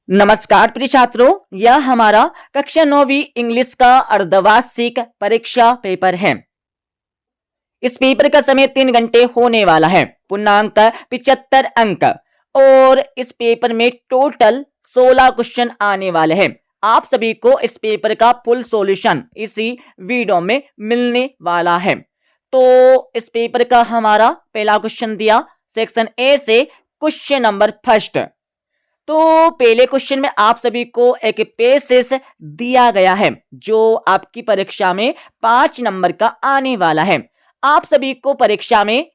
नमस्कार प्रिय छात्रों, यह हमारा कक्षा 9वीं इंग्लिश का अर्धवार्षिक परीक्षा पेपर है। इस पेपर का समय 3 घंटे होने वाला है। पूर्णांक 75 अंक और इस पेपर में टोटल 16 क्वेश्चन आने वाले हैं। आप सभी को इस पेपर का फुल सॉल्यूशन इसी वीडियो में मिलने वाला है। तो इस पेपर का हमारा पहला क्वेश्चन दिया सेक्शन ए से क्वेश्चन नंबर फर्स्ट। तो पहले क्वेश्चन में आप सभी को एक पेसेस दिया गया है जो आपकी परीक्षा में 5 नंबर का आने वाला है। आप सभी को परीक्षा में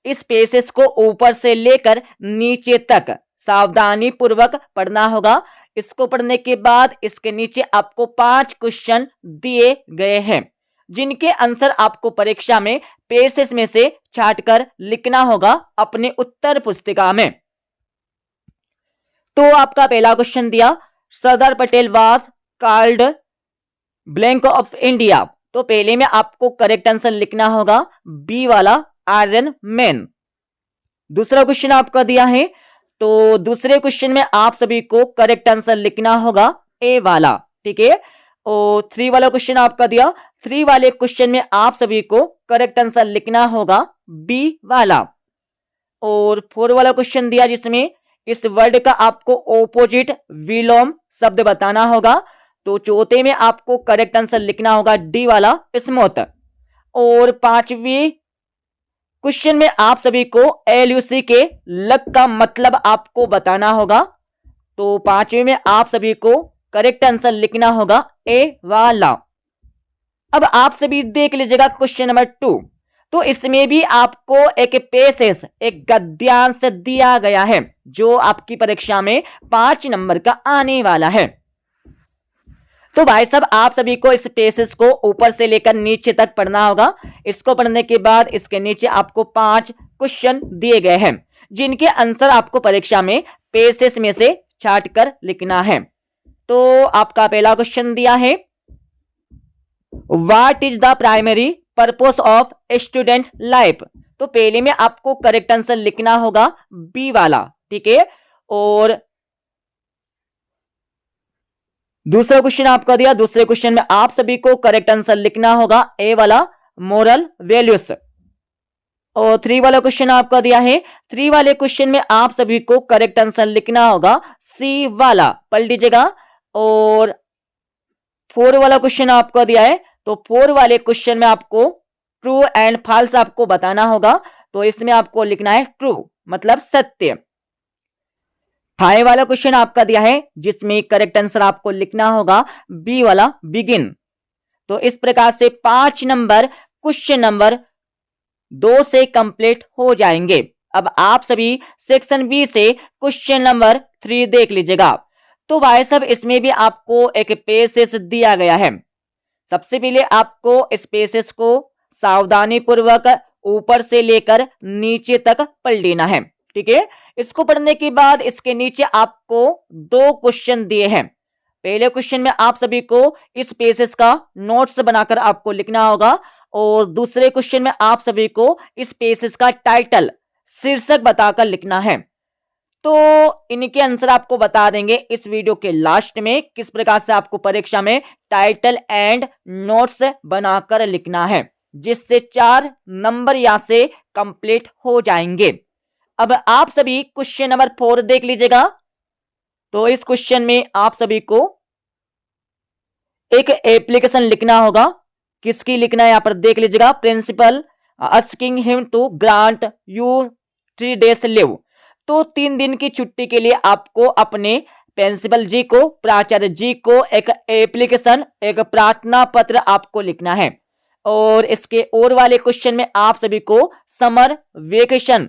इस पेसेस को ऊपर से लेकर नीचे तक सावधानी पूर्वक पढ़ना होगा। इसको पढ़ने के बाद इसके नीचे आपको 5 क्वेश्चन दिए गए हैं जिनके आंसर आपको परीक्षा में पेसेस में से छांटकर लिखना होगा अपने उत्तर पुस्तिका में। तो आपका पहला क्वेश्चन दिया Sardar Patel was called blank of India. तो पहले में आपको करेक्ट आंसर लिखना होगा बी वाला आयरन मैन। दूसरा क्वेश्चन आपका दिया है तो दूसरे क्वेश्चन में आप सभी को करेक्ट आंसर लिखना होगा ए वाला, ठीक है। और 3 वाला क्वेश्चन आपका दिया, 3 वाले क्वेश्चन में आप सभी को करेक्ट आंसर लिखना होगा बी वाला। और 4 वाला क्वेश्चन दिया जिसमें इस वर्ड का आपको ऑपोजिट विलोम शब्द बताना होगा। तो चौथे में आपको करेक्ट आंसर लिखना होगा डी वाला स्मूथ। और 5वें क्वेश्चन में आप सभी को एलयूसी के लग का मतलब आपको बताना होगा। तो 5वें में आप सभी को करेक्ट आंसर लिखना होगा ए वाला। अब आप सभी देख लीजिएगा क्वेश्चन नंबर 2। तो इसमें भी आपको एक पेसेस एक गद्यांश दिया गया है जो आपकी परीक्षा में 5 नंबर का आने वाला है। तो भाई साहब आप सभी को इस पेसेस को ऊपर से लेकर नीचे तक पढ़ना होगा। इसको पढ़ने के बाद इसके नीचे आपको 5 क्वेश्चन दिए गए हैं जिनके आंसर आपको परीक्षा में पेसेस में से छांटकर लिखना है। तो आपका पहला क्वेश्चन दिया है what is the primary purpose of student life. तो पहले में आपको करेक्ट आंसर लिखना होगा बी वाला, ठीक है। और दूसरा क्वेश्चन आपका दिया, दूसरे क्वेश्चन में आप सभी को करेक्ट आंसर लिखना होगा ए वाला मोरल वैल्यूज। और 3 वाला क्वेश्चन आपका दिया है, 3 वाले क्वेश्चन में आप सभी को करेक्ट आंसर लिखना होगा सी वाला, पढ़ लीजिएगा। और 4 वाला क्वेश्चन आपका दिया है तो 4 वाले क्वेश्चन में आपको ट्रू एंड फॉल्स आपको बताना होगा। तो इसमें आपको लिखना है ट्रू मतलब सत्य। 5 वाला क्वेश्चन आपका दिया है जिसमें करेक्ट आंसर आपको लिखना होगा बी वाला बिगिन। तो इस प्रकार से 5 नंबर क्वेश्चन नंबर 2 से कंप्लीट हो जाएंगे। अब आप सभी सेक्शन बी से क्वेश्चन नंबर 3 देख लीजिएगा। तो भाई साहब इसमें भी आपको एक पेसेस दिया गया है। सबसे पहले आपको इस पेसेस को सावधानी पूर्वक ऊपर से लेकर नीचे तक पढ़ लेना है, ठीक है। इसको पढ़ने के बाद इसके नीचे आपको 2 क्वेश्चन दिए हैं। पहले क्वेश्चन में आप सभी को इस पेसेस का नोट्स बनाकर आपको लिखना होगा। और दूसरे क्वेश्चन में आप सभी को इस पेसेस का टाइटल शीर्षक बताकर लिखना है। तो इनके आंसर आपको बता देंगे इस वीडियो के लास्ट में किस प्रकार से आपको परीक्षा में टाइटल एंड नोट्स बनाकर लिखना है जिससे 4 नंबर यहां से कंप्लीट हो जाएंगे। अब आप सभी क्वेश्चन नंबर 4 देख लीजिएगा। तो इस क्वेश्चन में आप सभी को एक एप्लीकेशन लिखना होगा। किसकी लिखना है यहां पर देख लीजिएगा, principal asking him to grant you 3 days leave. तो 3 दिन की छुट्टी के लिए आपको अपने प्रिंसिपल जी को, प्राचार्य जी को एक एप्लीकेशन एक प्रार्थना पत्र आपको लिखना है। और इसके और वाले क्वेश्चन में आप सभी को समर वेकेशन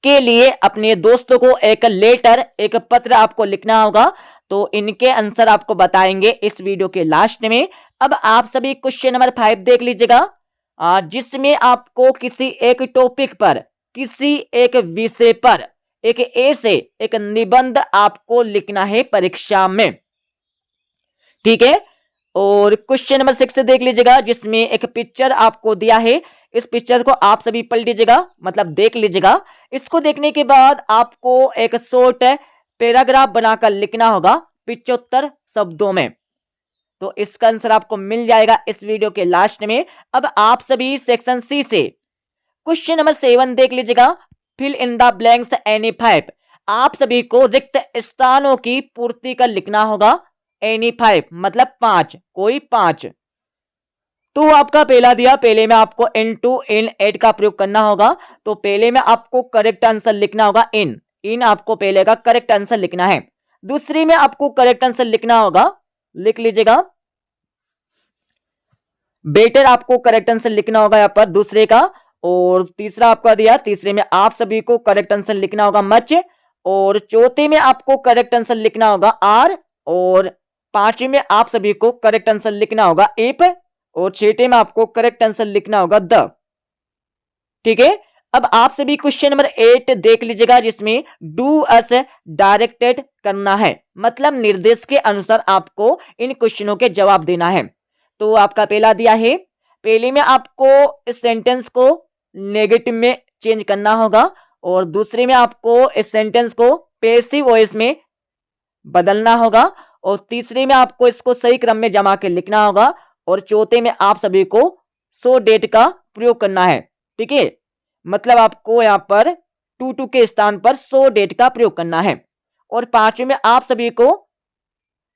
के लिए अपने दोस्तों को एक लेटर एक पत्र आपको लिखना होगा। तो इनके आंसर आपको बताएंगे इस वीडियो के लास्ट में। अब आप सभी क्वेश्चन नंबर 5 देख लीजिएगा जिसमें आपको किसी एक टॉपिक पर किसी एक विषय पर एक ऐसे एक निबंध आपको लिखना है परीक्षा में, ठीक है। और क्वेश्चन नंबर 6 देख लीजिएगा जिसमें एक पिक्चर आपको दिया है। इस पिक्चर को आप सभी पढ़ लीजिएगा मतलब देख लीजिएगा। इसको देखने के बाद आपको एक शॉर्ट पैराग्राफ बनाकर लिखना होगा 75 शब्दों में। तो इसका आंसर आपको मिल जाएगा इस वीडियो के लास्ट में। अब आप सभी सेक्शन सी से क्वेश्चन नंबर 7 देख लीजिएगा, fill in the blanks any 5। आप सभी को रिक्त स्थानों की पूर्ति कर लिखना होगा एनी 5 मतलब 5, कोई 5। तो आपका पहला दिया, पहले में आपको इनटू इन एड का प्रयोग करना होगा। तो पहले में आपको करेक्ट आंसर लिखना होगा इन आपको पहले का करेक्ट आंसर लिखना है। दूसरी में आपको करेक्ट आंसर लिखना होगा, लिख लीजिएगा बेटर, आपको करेक्ट आंसर लिखना होगा यहां पर दूसरे का। और तीसरा आपका दिया, तीसरे में आप सभी को करेक्ट आंसर लिखना होगा मच। और चौथे में आपको करेक्ट आंसर लिखना होगा आर। और पांचवें में आप सभी को करेक्ट आंसर लिखना होगा इफ। और छठे में आपको करेक्ट आंसर लिखना होगा द। ठीक है, अब आप सभी क्वेश्चन नंबर 8 देख लीजिएगा, जिसमें डू अस डायरेक्टेड करना है, मतलब निर्देश के अनुसार आपको इन क्वेश्चनों के जवाब देना है। तो आपका पहला दिया है, पहले में आपको इस सेंटेंस को नेगेटिव में चेंज करना होगा। और दूसरे में आपको इस सेंटेंस को पैसिव वॉइस में बदलना होगा। और तीसरे में आपको इसको सही क्रम में जमा के लिखना होगा। और चौथे में आप सभी को सो डेट का प्रयोग करना है। ठीक है, मतलब आपको यहां पर टू के स्थान पर सो डेट का प्रयोग करना है। और पांचवें में आप सभी को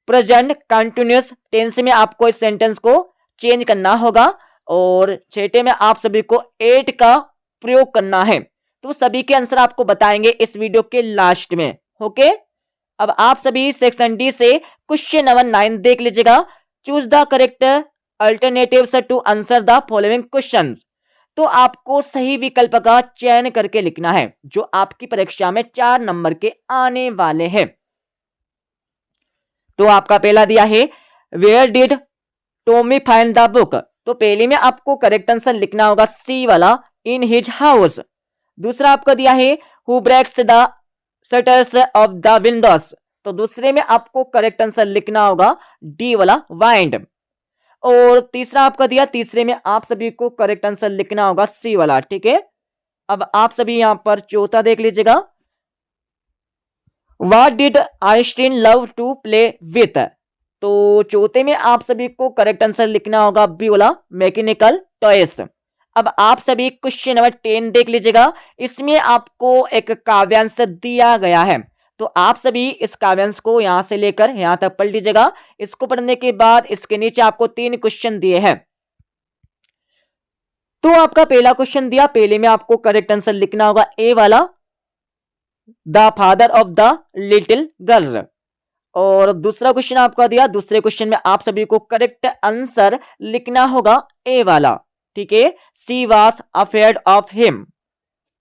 प्रेजेंट कंटिन्यूअस टेंस में आपको इस सेंटेंस को चेंज करना होगा। और छठे में आप सभी को एट का प्रयोग करना है। तो सभी के आंसर आपको बताएंगे इस वीडियो के लास्ट में। ओके, अब आप सभी सेक्शन डी से क्वेश्चन नंबर 9 देख लीजिएगा, choose the correct alternatives to answer the following question. तो आपको सही विकल्प का चयन करके लिखना है, जो आपकी परीक्षा में 4 नंबर के आने वाले हैं। तो आपका पहला दिया है, where did Tommy find the book. तो पहले में आपको करेक्ट आंसर लिखना होगा सी वाला, इन हिज हाउस। दूसरा आपका दिया है, who breaks the shutters of the windows. तो दूसरे में आपको करेक्ट आंसर लिखना होगा डी वाला, वाइंड। और तीसरा आपका दिया, तीसरे में आप सभी को करेक्ट आंसर लिखना होगा सी वाला। ठीक है, अब आप सभी यहां पर चौथा देख लीजिएगा, what did Einstein love to play with. तो चौथे में आप सभी को करेक्ट आंसर लिखना होगा बी वाला, मैकेनिकल टॉयज। अब आप सभी क्वेश्चन नंबर 10 देख लीजिएगा, इसमें आपको एक काव्यांश दिया गया है। तो आप सभी इस काव्यांश को यहां से लेकर यहां तक पढ़ लीजिएगा। इसको पढ़ने के बाद इसके नीचे आपको 3 क्वेश्चन दिए हैं। तो आपका पहला क्वेश्चन दिया, पहले में आपको करेक्ट आंसर लिखना होगा ए वाला, the father of the little girl. और दूसरा क्वेश्चन आपका दिया, दूसरे क्वेश्चन में आप सभी को करेक्ट आंसर लिखना होगा ए वाला। ठीक है, she was afraid of him.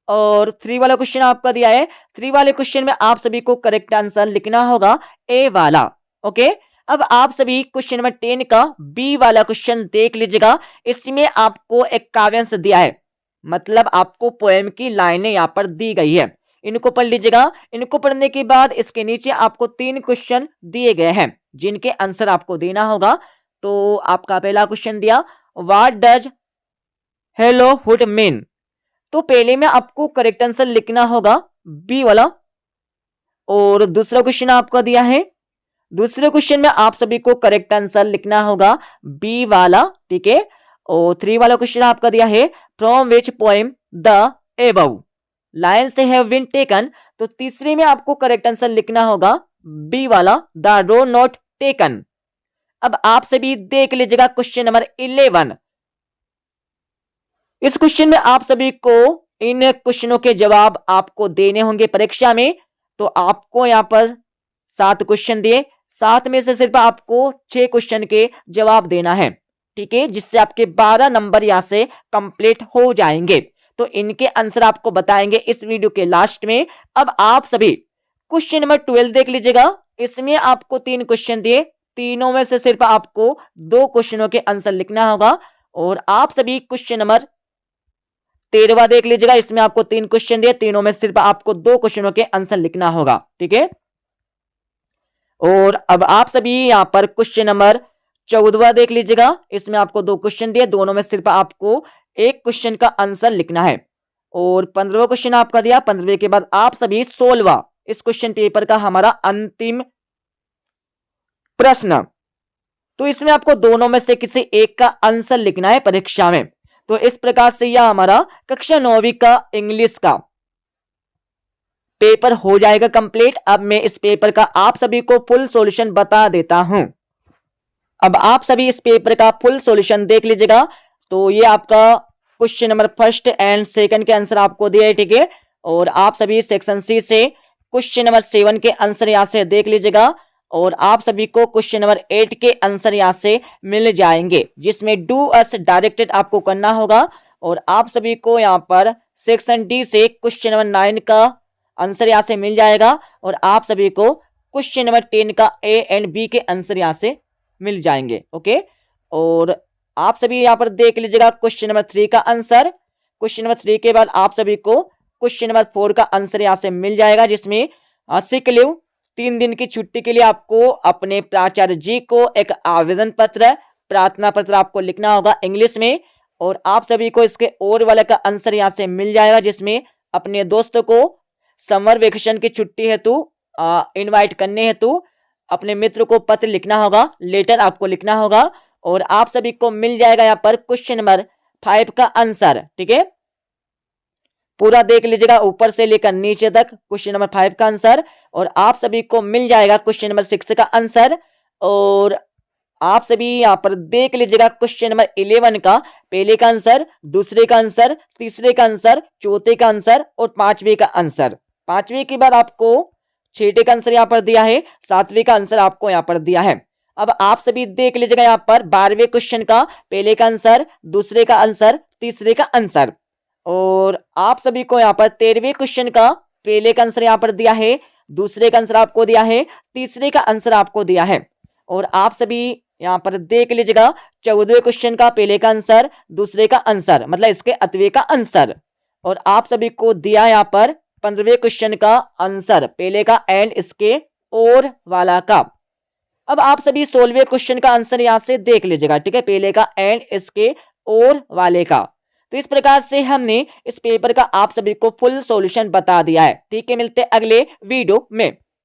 और 3 वाला क्वेश्चन आपका दिया है, 3 वाले क्वेश्चन में आप सभी को करेक्ट आंसर लिखना होगा ए वाला। ओके, अब आप सभी क्वेश्चन नंबर 10 का बी वाला क्वेश्चन देख लीजिएगा। इसमें आपको एक काव्यांश दिया है, मतलब आपको पोएम की लाइनें यहां पर दी गई है। इनको पढ़ लीजिएगा। इनको पढ़ने के बाद इसके नीचे आपको 3 क्वेश्चन दिए गए हैं, जिनके आंसर आपको देना होगा। तो आपका पहला क्वेश्चन दिया, what does hello hood mean. तो पहले में आपको करेक्ट आंसर लिखना होगा बी वाला। और दूसरा क्वेश्चन आपका दिया है, दूसरे क्वेश्चन में आप सभी को करेक्ट आंसर लिखना होगा बी वाला। ठीक है, और 3 वाला क्वेश्चन आपका दिया है, from which poem the above lines have been taken. तो तीसरे में आपको करेक्ट आंसर लिखना होगा बी वाला, द रो नॉट टेकन। अब आप सभी देख लीजिएगा क्वेश्चन नंबर 11। इस क्वेश्चन में आप सभी को इन क्वेश्चनों के जवाब आपको देने होंगे परीक्षा में। तो आपको यहां पर 7 क्वेश्चन दिए, 7 में से सिर्फ आपको 6 क्वेश्चन के जवाब देना है। ठीक है, जिससे आपके 12 नंबर यहां से कंप्लीट हो जाएंगे। तो इनके आंसर आपको बताएंगे इस वीडियो के लास्ट में। अब आप सभी क्वेश्चन नंबर 12 देख लीजिएगा। इसमें आपको 3 क्वेश्चन दिए, तीनों में से सिर्फ आपको 2 क्वेश्चनों के आंसर लिखना होगा। और आप सभी क्वेश्चन नंबर 13वां देख लीजिएगा। इसमें आपको 3 क्वेश्चन दिए, तीनों में सिर्फ आपको 2 क्वेश्चनों के आंसर लिखना होगा। ठीक है, और अब आप सभी यहां पर क्वेश्चन नंबर 14वां देख लीजिएगा। इसमें आपको 2 क्वेश्चन दिए, दोनों में सिर्फ आपको 1 क्वेश्चन का आंसर लिखना है। और 15वां क्वेश्चन आपका दिया, 15वें के बाद आप सभी 16वां इस क्वेश्चन पेपर का हमारा अंतिम प्रश्न। तो इसमें आपको दोनों में से किसी एक का आंसर लिखना है परीक्षा में। तो इस प्रकार से यह हमारा कक्षा 9वीं का इंग्लिश का पेपर हो जाएगा कंप्लीट। अब मैं इस पेपर का आप सभी को फुल सॉल्यूशन बता देता हूं। अब आप सभी इस पेपर का फुल सॉल्यूशन देख लीजिएगा। तो ये आपका question number first and second के आंसर आपको दिया है, ठीक है। और आप सभी सेक्शन सी से क्वेश्चन नंबर 7 के आंसर यहां से देख लीजिएगा। और आप सभी को क्वेश्चन नंबर 8 के आंसर यहां से मिल जाएंगे, जिसमें डू अस डायरेक्टेड आपको करना होगा। और आप सभी को यहां पर सेक्शन डी से क्वेश्चन नंबर 9 का आंसर यहां से मिल जाएगा। और आप सभी को क्वेश्चन नंबर 10 का ए एंड बी के आंसर यहां से मिल जाएंगे। ओके, और आप सभी यहां पर देख लीजिएगा क्वेश्चन नंबर 3 का आंसर। क्वेश्चन नंबर 3 के बाद आप सभी को क्वेश्चन नंबर 4 का आंसर यहां से मिल जाएगा, जिसमें सिक लीव 3 दिन की छुट्टी के लिए आपको अपने प्राचार्य जी को एक आवेदन पत्र, प्रार्थना पत्र आपको लिखना होगा इंग्लिश में। और आप सभी को इसके और वाले का आंसर यहां से मिल जाएगा, जिसमें अपने दोस्तों को समर वेकेशन की छुट्टी हेतु इनवाइट करने हेतु अपने मित्र को पत्र लिखना होगा, लेटर आपको लिखना होगा। और आप सभी को मिल जाएगा यहाँ पर क्वेश्चन नंबर 5 का आंसर, ठीक है। पूरा देख लीजिएगा ऊपर से लेकर नीचे तक क्वेश्चन नंबर 5 का आंसर। और आप सभी को मिल जाएगा क्वेश्चन नंबर 6 का आंसर। और आप सभी यहां पर देख लीजिएगा क्वेश्चन नंबर 11 का पहले का आंसर, दूसरे का आंसर, तीसरे का आंसर, चौथे का आंसर और 5वें का आंसर। 5वें के बाद आपको 6ठे का आंसर यहां पर दिया है, 7वें का आंसर आपको यहां पर दिया है। अब आप सभी देख लीजिएगा यहां पर 12वें क्वेश्चन का पहले का आंसर, दूसरे का आंसर, तीसरे का आंसर। और आप सभी को यहां पर 13वें क्वेश्चन का पहले का आंसर यहां पर दिया है, दूसरे का आंसर आपको दिया है, तीसरे का आंसर आपको दिया है। और आप सभी यहां पर देख लीजिएगा 14वें क्वेश्चन का पहले का आंसर, दूसरे का आंसर, मतलब इसके अतवे का आंसर। और आप सभी को दिया यहां पर 15वें क्वेश्चन का आंसर, पहले का एंड इसके और वाला का। अब आप सभी 16वें क्वेश्चन का आंसर यहां से देख लीजिएगा, ठीक है, पहले का एंड इसके और वाले का। तो इस प्रकार से हमने इस पेपर का आप सभी को फुल सॉल्यूशन बता दिया है, ठीक है। मिलते हैं अगले वीडियो में।